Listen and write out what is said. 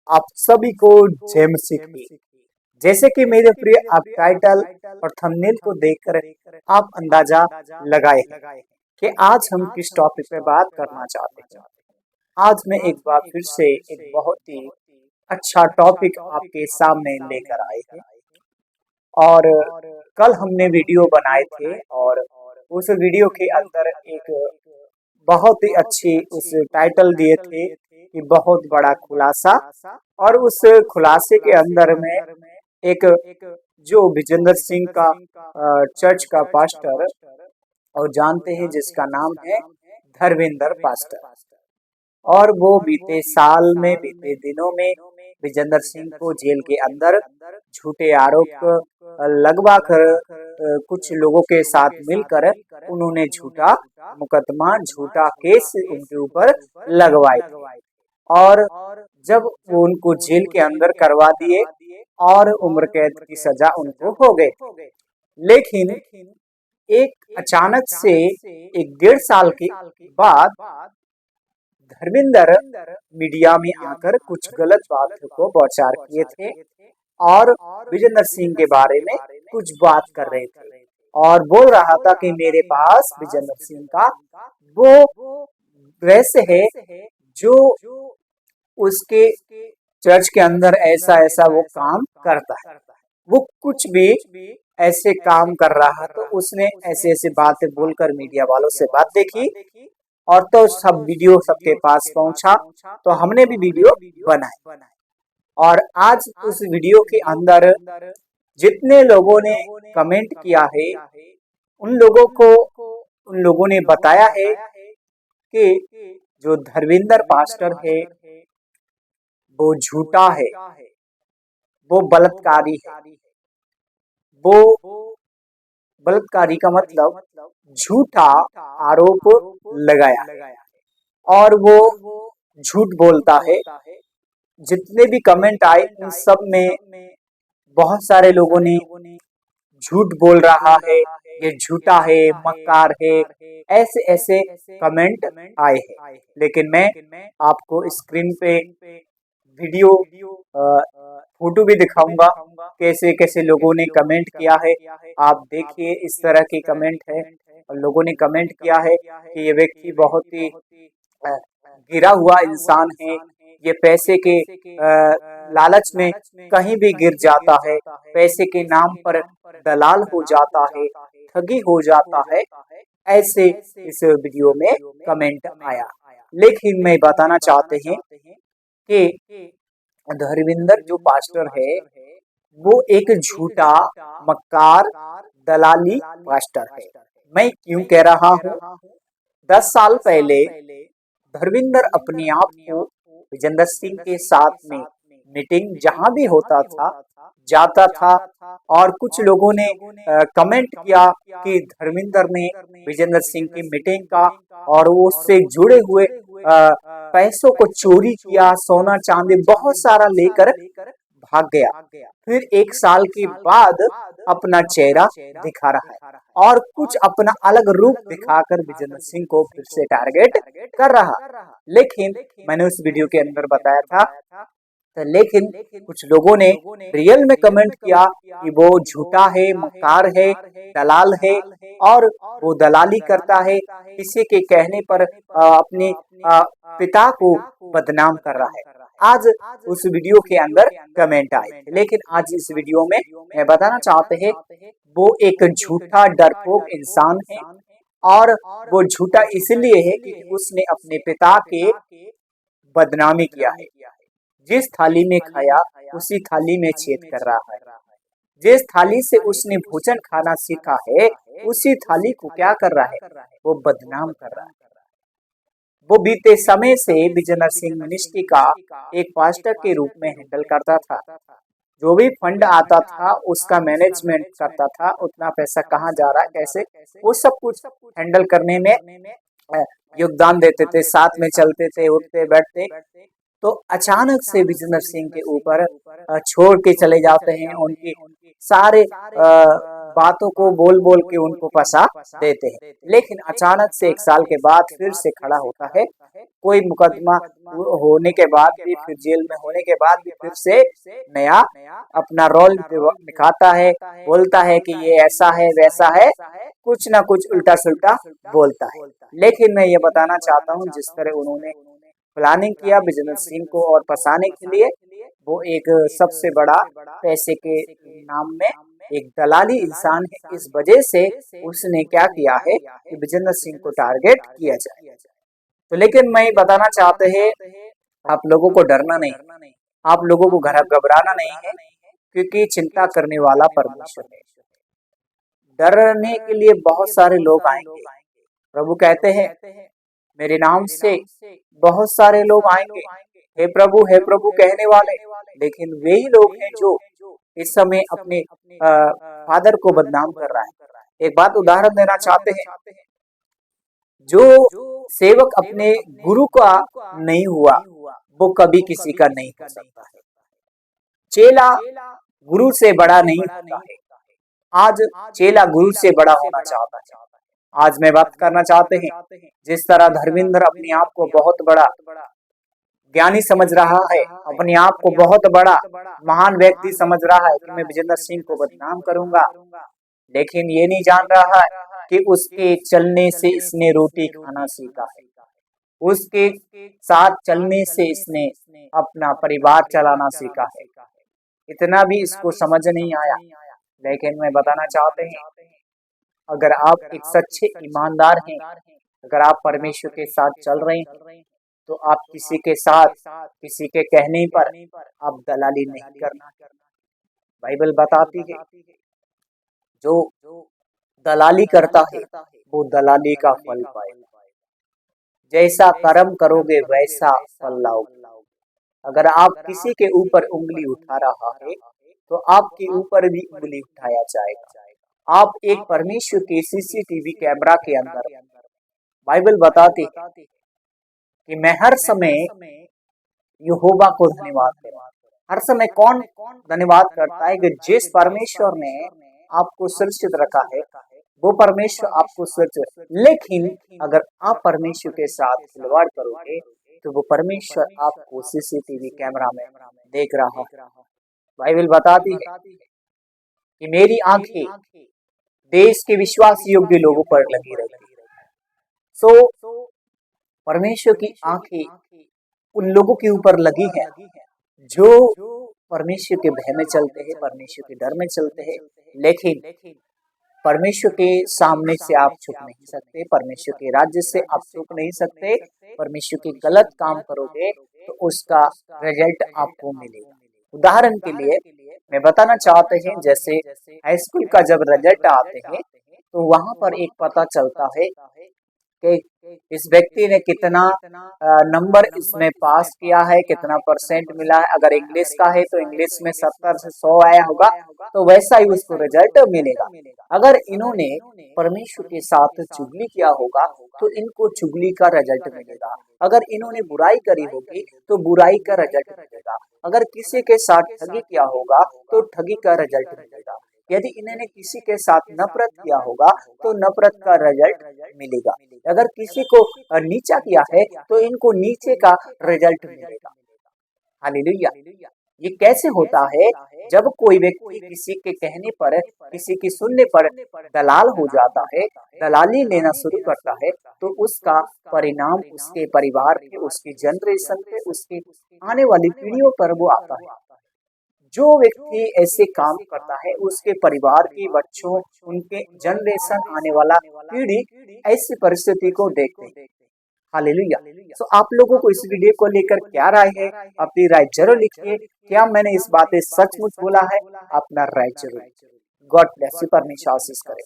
आप सभी को जय मसीह की। जैसे कि मेरे प्रिय आप टाइटल और थंबनेल को देखकर आप अंदाजा लगाए हैं कि आज हम किस टॉपिक पे बात करना चाहते हैं। आज मैं एक बार फिर से एक बहुत ही अच्छा टॉपिक आपके सामने लेकर आए हैं। और कल हमने वीडियो बनाए थे और उस वीडियो के अंदर एक बहुत ही अच्छी उस टाइटल दिए थे कि बहुत बड़ा खुलासा। और उस खुलासे के अंदर में एक जो विजेंद्र सिंह का चर्च का पास्टर और जानते हैं जिसका नाम है धर्मेंद्र पास्टर। और वो बीते साल में बीते दिनों में विजेंद्र सिंह को जेल के अंदर झूठे आरोप लगवा कर कुछ लोगों के साथ मिलकर उन्होंने झूठा मुकदमा झूठा केस उनके ऊपर लगवाए थे। और जब वो उनको जेल के अंदर करवा दिए और उम्र कैद की सजा उनको हो गई। लेकिन एक अचानक से एक 1.5 साल के बाद धर्मेंद्र मीडिया में आकर कुछ गलत बातों को बौछार किए थे और विजेंद्र सिंह के बारे में कुछ बात कर रहे थे और बोल रहा था कि मेरे पास विजेंद्र सिंह का वो रहस्य है जो उसके चर्च के अंदर ऐसा ऐसा वो काम करता है। वो कुछ भी ऐसे काम कर रहा तो उसने ऐसे ऐसे बातें बोलकर मीडिया वालों से बातें की और तो सब वीडियो सबके पास पहुंचा तो हमने भी वीडियो बनाए। और आज उस वीडियो के अंदर जितने लोगों ने कमेंट किया है उन लोगों ने बताया है कि जो धर्मेंद्र पास्टर है वो झूठा है, वो बलात्कारी है। वो बलात्कारी का मतलब झूठा आरोप लगाया और वो झूठ बोलता है। जितने भी कमेंट आए उन सब में बहुत सारे लोगों ने झूठ बोल रहा है, ये झूठा है, मक्कार है, ऐसे ऐसे कमेंट आए हैं। लेकिन मैं आपको स्क्रीन पे वीडियो फोटो भी दिखाऊंगा कैसे कैसे लोगों ने कमेंट किया है। आप देखिए इस तरह की कमेंट है और लोगों ने कमेंट किया है कि ये व्यक्ति बहुत ही गिरा हुआ इंसान है, ये पैसे के लालच में कहीं भी गिर जाता है, पैसे के नाम पर दलाल हो जाता है, ठगी हो जाता है, ऐसे इस वीडियो में कमेंट आया। लेकिन मैं बताना चाहते हैं कि धर्मेंद्र जो पास्टर है वो एक झूठा मक्कार दलाली पास्टर है। मैं क्यों कह रहा हूँ? 10 साल पहले धर्मेंद्र अपने आप को विजेंद्र सिंह के साथ में मीटिंग जहां भी होता था जाता था और कुछ लोगों ने कमेंट किया कि धर्मेंद्र ने विजेंद्र सिंह की मीटिंग का और वो उससे जुड़े हुए पैसों को चोरी किया, सोना चांदी बहुत सारा लेकर भाग गया। फिर 1 साल के बाद अपना चेहरा दिखा रहा है और कुछ अपना अलग रूप दिखाकर विजेंद्र सिंह को फिर से टारगेट कर रहा। लेकिन मैंने उस वीडियो के अंदर बताया था लेकिन कुछ लोगों ने रियल में कमेंट किया कि वो झूठा है, मक्कार है, दलाल है और वो दलाली करता है, किसी के कहने पर अपने पिता को बदनाम कर रहा है। आज उस वीडियो के अंदर कमेंट आए थे, लेकिन आज इस वीडियो में मैं बताना चाहते हैं वो एक झूठा डरपोक इंसान है और वो झूठा इसलिए है कि उसने अपने पिता के बदनामी किया है। जिस थाली में खाया उसी थाली में छेद कर रहा है। जिस थाली से उसने भोजन खाना सीखा है उसी थाली को क्या कर रहा है, वो बदनाम कर रहा है। वो बीते समय से विजेंद्र सिंह मिनिस्ट्री का एक पास्टर के रूप में हैंडल करता था। जो भी फंड आता था उसका मैनेजमेंट करता था, उतना पैसा कहाँ जा रहा है कैसे, वो सब कुछ हैंडल करने में योगदान देते थे, साथ में चलते थे, उठते बैठते। तो अचानक से विजेंद्र सिंह के ऊपर छोड़ के चले जाते हैं। उनके सारे बातों को बोल बोल के उनको फंसा देते हैं। लेकिन अचानक से 1 साल के बाद फिर से खड़ा होता है, कोई मुकदमा होने के बाद भी, फिर जेल में होने के बाद भी फिर से नया अपना रोल दिखाता है, बोलता है कि ये ऐसा है वैसा है, कुछ ना कुछ उल्टा सुल्टा बोलता है। लेकिन मैं ये बताना चाहता हूँ, जिस तरह उन्होंने प्लानिंग किया बिजेंद्र सिंह को और फंसाने के लिए, वो एक सबसे बड़ा पैसे के नाम में एक दलाली इंसान है। इस वजह से उसने क्या किया है कि बिजेंद्र सिंह को टारगेट किया जाए। तो लेकिन मैं बताना चाहते हैं, आप लोगों को डरना नहीं, आप लोगों को घबराना नहीं है, क्योंकि चिंता करने वाला परमेश्वर है। डरने के लिए बहुत सारे लोग आएंगे। प्रभु कहते हैं मेरे नाम से बहुत सारे लोग आएंगे, हे प्रभु कहने वाले, लेकिन वे ही लोग हैं जो इस समय अपने फादर को बदनाम कर रहा है। एक बात उदाहरण देना चाहते हैं, जो सेवक अपने गुरु का नहीं हुआ वो कभी किसी का नहीं हो सकता है। चेला गुरु से बड़ा नहीं होता है। आज चेला गुरु से बड़ा होना चाहता है। आज मैं बात करना चाहते हैं, जिस तरह धर्मेंद्र अपने आप को बहुत बड़ा ज्ञानी समझ रहा है, अपने आप को बहुत बड़ा महान व्यक्ति समझ रहा है कि मैं बिजेंद्र सिंह को बदनाम करूंगा, लेकिन ये नहीं जान रहा है कि उसके चलने से इसने रोटी खाना सीखा है, उसके साथ चलने से इसने अपना परिवार चलाना सीखा है। इतना भी इसको समझ नहीं आया। लेकिन मैं बताना चाहते हैं, अगर आप एक सच्चे ईमानदार हैं, अगर आप परमेश्वर के साथ चल रहे हैं, तो आप किसी के साथ किसी के कहने पर आप दलाली नहीं करना। बाइबल बताती है जो दलाली करता है वो दलाली का फल पाएगा। जैसा कर्म करोगे वैसा फल लाओगे। अगर आप किसी के ऊपर उंगली उठा रहा है तो आपके ऊपर भी उंगली उठाया जाएगा। आप एक परमेश्वर के सीसीटीवी कैमरा के अंदर, बाइबल बताती है कि मैं हर समय यहोवा को धन्यवाद करूं। हर समय कौन धन्यवाद करता है? कि जिस परमेश्वर ने आपको सुरक्षित रखा है वो परमेश्वर आपको सुरक्षित। लेकिन अगर आप परमेश्वर के साथ खिलवाड़ करोगे तो वो परमेश्वर आपको सीसीटीवी कैमरा में देख रहा है। बाइबल बताती है कि मेरी आंखें देश के विश्वास योग्य लोगों पर लगी रहती है। सो परमेश्वर की आंखें उन लोगों के ऊपर लगी है जो परमेश्वर के भय में चलते हैं, परमेश्वर के डर में चलते हैं। लेकिन परमेश्वर के सामने से आप छुप नहीं सकते, परमेश्वर के राज्य से आप छुप नहीं सकते। परमेश्वर के गलत काम करोगे तो उसका रिजल्ट आपको मिलेगा। उदाहरण के लिए मैं बताना चाहते हैं, जैसे हाई स्कूल का जब रिजल्ट आते हैं तो वहां पर एक पता चलता है कि इस व्यक्ति ने कितना नंबर इसमें पास किया है, कितना परसेंट मिला है। अगर इंग्लिश का है तो इंग्लिश में 70 से 100 आया होगा तो वैसा ही उसको रिजल्ट मिलेगा। अगर इन्होंने परमेश्वर के साथ चुगली किया होगा तो इनको चुगली का रिजल्ट मिलेगा। अगर इन्होंने बुराई करी होगी तो बुराई का रिजल्ट मिलेगा। अगर किसी के साथ ठगी किया होगा तो ठगी का रिजल्ट मिलेगा। यदि इन्होंने किसी के साथ नफरत किया होगा तो नफरत का रिजल्ट मिलेगा। अगर किसी को नीचा किया है तो इनको नीचे का रिजल्ट मिलेगा। हालेलुया। ये कैसे होता है? जब कोई व्यक्ति किसी के कहने पर, किसी की सुनने पर दलाल हो जाता है, दलाली लेना शुरू करता है, तो उसका परिणाम उसके परिवार पे, उसके जनरेशन पे, उसके आने वाली पीढ़ियों पर वो आता है। जो व्यक्ति ऐसे काम करता है उसके परिवार के बच्चों, उनके जनरेशन, आने वाला पीढ़ी ऐसी परिस्थिति को देखते हैं। हालेलुया। तो आप लोगों को इस वीडियो को लेकर क्या राय है? अपनी राय जरूर लिखिए। क्या मैंने इस बातें सचमुच बोला है? अपना राय जरूर। God bless you. परमेश्वर आशीष करे।